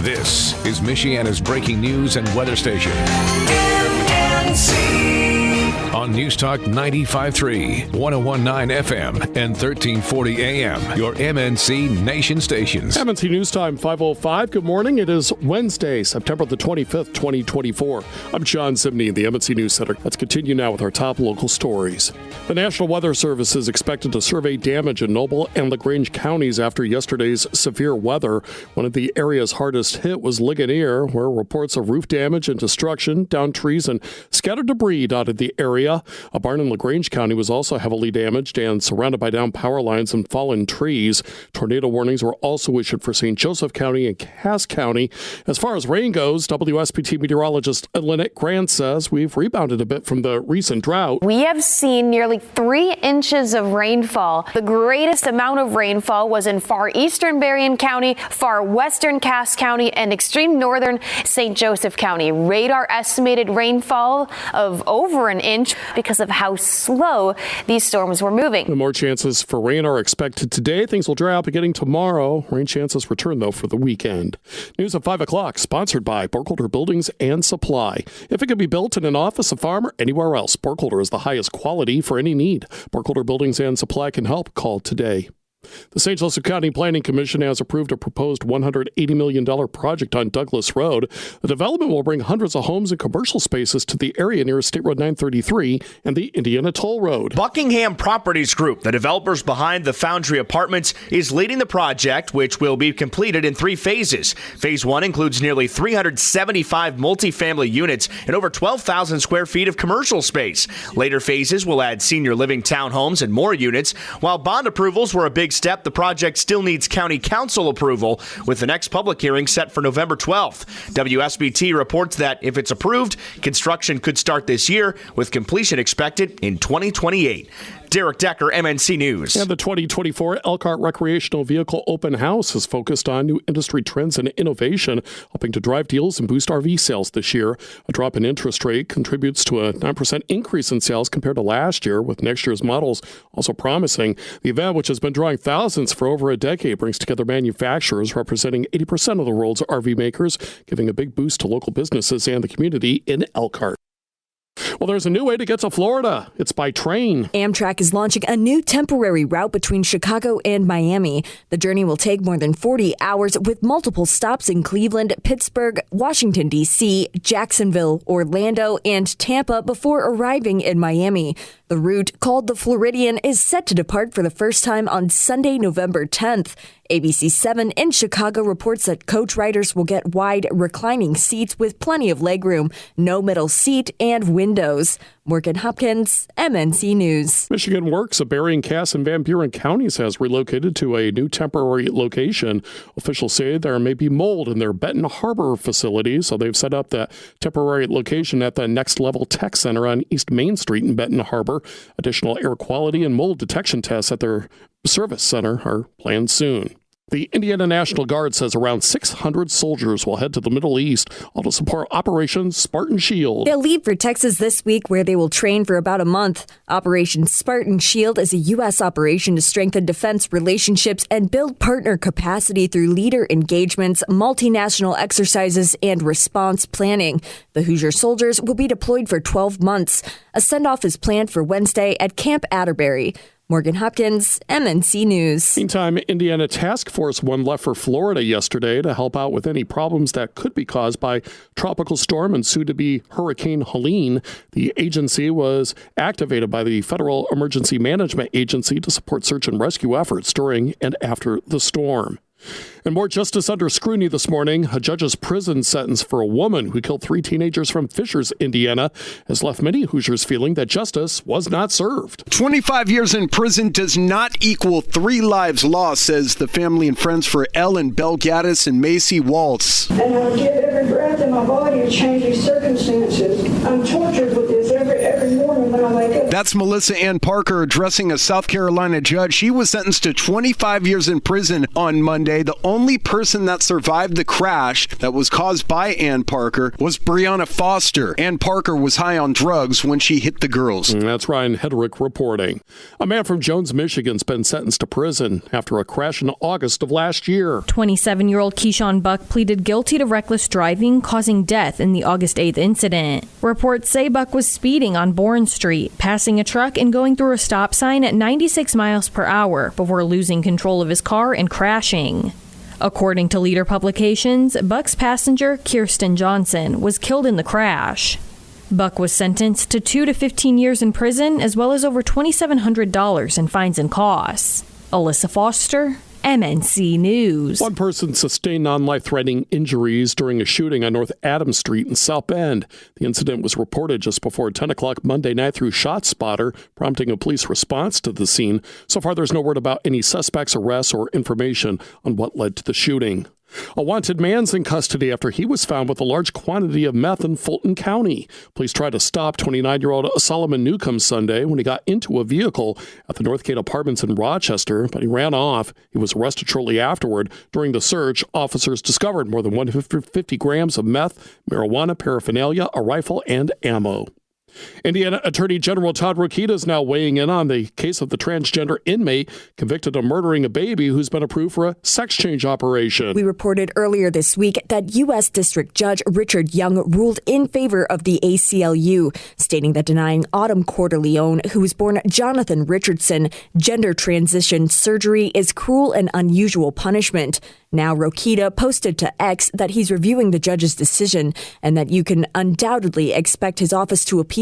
This is Michiana's breaking news and weather station. MNC. On News Talk 95.3, 101.9 FM, and 1340 AM, your MNC Nation stations. MNC News Time 5:05. Good morning. It is Wednesday, September the 25th, 2024. I'm John Zimney in the MNC News Center. Let's continue now with our top local stories. The National Weather Service is expected to survey damage in Noble and LaGrange Counties after yesterday's severe weather. One of the areas hardest hit was Ligonier, where reports of roof damage and destruction, downed trees, and scattered debris dotted the area. A barn in LaGrange County was also heavily damaged and surrounded by downed power lines and fallen trees. Tornado warnings were also issued for St. Joseph County and Cass County. As far as rain goes, WSPT meteorologist Lynette Grant says we've rebounded a bit from the recent drought. We have seen nearly 3 inches of rainfall. The greatest amount of rainfall was in far eastern Berrien County, far western Cass County, and extreme northern St. Joseph County. Radar estimated rainfall of over an inch because of how slow these storms were moving. The more chances for rain are expected today. Things will dry out beginning tomorrow. Rain chances return, though, for the weekend. News at 5 o'clock, sponsored by Burkholder Buildings and Supply. If it can be built in an office, a farm, or anywhere else, Burkholder is the highest quality for any need. Burkholder Buildings and Supply can help. Call today. The St. Joseph County Planning Commission has approved a proposed $180 million project on Douglas Road. The development will bring hundreds of homes and commercial spaces to the area near State Road 933 and the Indiana Toll Road. Buckingham Properties Group, the developers behind the Foundry Apartments, is leading the project, which will be completed in 3 phases. Phase 1 includes nearly 375 multifamily units and over 12,000 square feet of commercial space. Later phases will add senior living townhomes and more units. While bond approvals were a big step, the project still needs county council approval, with the next public hearing set for November 12th. WSBT reports that if it's approved, construction could start this year, with completion expected in 2028. Derek Decker, MNC News. And the 2024 Elkhart Recreational Vehicle Open House is focused on new industry trends and innovation, helping to drive deals and boost RV sales this year. A drop in interest rate contributes to a 9% increase in sales compared to last year, with next year's models also promising. The event, which has been drawing thousands for over a decade, brings together manufacturers representing 80% of the world's RV makers, giving a big boost to local businesses and the community in Elkhart. Well, there's a new way to get to Florida. It's by train. Amtrak is launching a new temporary route between Chicago and Miami. The journey will take more than 40 hours with multiple stops in Cleveland, Pittsburgh, Washington, D.C., Jacksonville, Orlando, and Tampa before arriving in Miami. The route, called the Floridian, is set to depart for the first time on Sunday, November 10th. ABC 7 in Chicago reports that coach riders will get wide reclining seats with plenty of legroom, no middle seat, and windows. Morgan Hopkins, MNC News. Michigan Works of Berrien, Cass, and Van Buren counties has relocated to a new temporary location. Officials say there may be mold in their Benton Harbor facility, so they've set up the temporary location at the Next Level Tech Center on East Main Street in Benton Harbor. Additional air quality and mold detection tests at their service center are planned soon. The Indiana National Guard says around 600 soldiers will head to the Middle East, all to support Operation Spartan Shield. They'll leave for Texas this week, where they will train for about a month. Operation Spartan Shield is a U.S. operation to strengthen defense relationships and build partner capacity through leader engagements, multinational exercises, and response planning. The Hoosier soldiers will be deployed for 12 months. A send-off is planned for Wednesday at Camp Atterbury. Morgan Hopkins, MNC News. Meantime, Indiana Task Force 1 left for Florida yesterday to help out with any problems that could be caused by Tropical Storm and soon-to-be Hurricane Helene. The agency was activated by the Federal Emergency Management Agency to support search and rescue efforts during and after the storm. And more justice under scrutiny this morning. A judge's prison sentence for a woman who killed 3 teenagers from Fishers, Indiana, has left many Hoosiers feeling that justice was not served. 25 years in prison does not equal 3 lives lost, says the family and friends for Ellen Bell Gaddis and Macy Waltz. And I would give every breath in my body to change these circumstances. I'm tortured with this every morning when I wake up. That's Melissa Ann Parker addressing a South Carolina judge. She was sentenced to 25 years in prison on Monday. The only person that survived the crash that was caused by Ann Parker was Breonna Foster. Ann Parker was high on drugs when she hit the girls. That's Ryan Hedrick reporting. A man from Jones, Michigan's been sentenced to prison after a crash in August of last year. 27-year-old Keyshawn Buck pleaded guilty to reckless driving, causing death in the August 8th incident. Reports say Buck was speeding on Bourne Street, passing a truck and going through a stop sign at 96 miles per hour before losing control of his car and crashing. According to Leader Publications, Buck's passenger, Kirsten Johnson, was killed in the crash. Buck was sentenced to 2 to 15 years in prison, as well as over $2,700 in fines and costs. Alyssa Foster, MNC News. One person sustained non-life-threatening injuries during a shooting on North Adams Street in South Bend. The incident was reported just before 10 o'clock Monday night through ShotSpotter, prompting a police response to the scene. So far, there's no word about any suspects, arrests, or information on what led to the shooting. A wanted man's in custody after he was found with a large quantity of meth in Fulton County. Police tried to stop 29-year-old Solomon Newcomb Sunday when he got into a vehicle at the Northgate Apartments in Rochester, but he ran off. He was arrested shortly afterward. During the search, officers discovered more than 150 grams of meth, marijuana, paraphernalia, a rifle, and ammo. Indiana Attorney General Todd Rokita is now weighing in on the case of the transgender inmate convicted of murdering a baby who's been approved for a sex change operation. We reported earlier this week that U.S. District Judge Richard Young ruled in favor of the ACLU, stating that denying Autumn Corderleone, who was born Jonathan Richardson, gender transition surgery is cruel and unusual punishment. Now, Rokita posted to X that he's reviewing the judge's decision and that you can undoubtedly expect his office to appeal.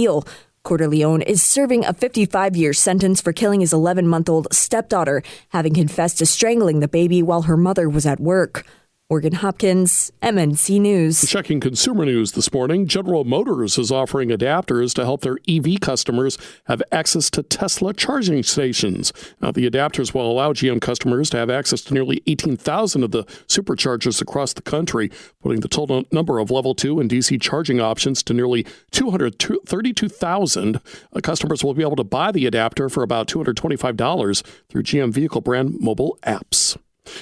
Corderleone is serving a 55-year sentence for killing his 11-month-old stepdaughter, having confessed to strangling the baby while her mother was at work. Morgan Hopkins, MNC News. Checking consumer news this morning, General Motors is offering adapters to help their EV customers have access to Tesla charging stations. Now, the adapters will allow GM customers to have access to nearly 18,000 of the superchargers across the country, putting the total number of Level 2 and DC charging options to nearly 232,000. Customers will be able to buy the adapter for about $225 through GM vehicle brand mobile apps.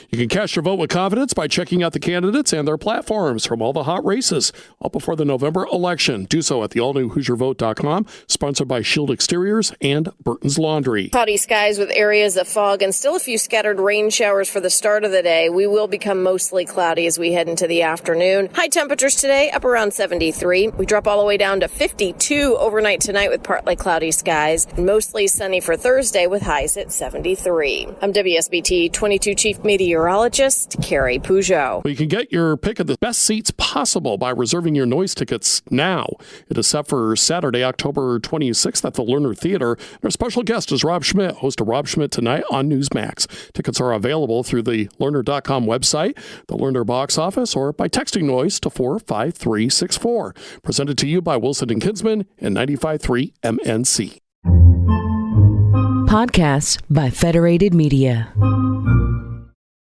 You can cast your vote with confidence by checking out the candidates and their platforms from all the hot races all before the November election. Do so at the all-new HoosierVote.com, sponsored by Shield Exteriors and Burton's Laundry. Cloudy skies with areas of fog and still a few scattered rain showers for the start of the day. We will become mostly cloudy as we head into the afternoon. High temperatures today up around 73. We drop all the way down to 52 overnight tonight with partly cloudy skies. And mostly sunny for Thursday with highs at 73. I'm WSBT 22 Chief Meteorologist Carrie Peugeot. Well, you can get your pick of the best seats possible by reserving your noise tickets now. It is set for Saturday, October 26th at the Lerner Theater. Our special guest is Rob Schmidt, host of Rob Schmidt Tonight on Newsmax. Tickets are available through the Lerner.com website, the Lerner box office, or by texting noise to 45364. Presented to you by Wilson & Kinsman and 95.3 MNC. Podcasts by Federated Media.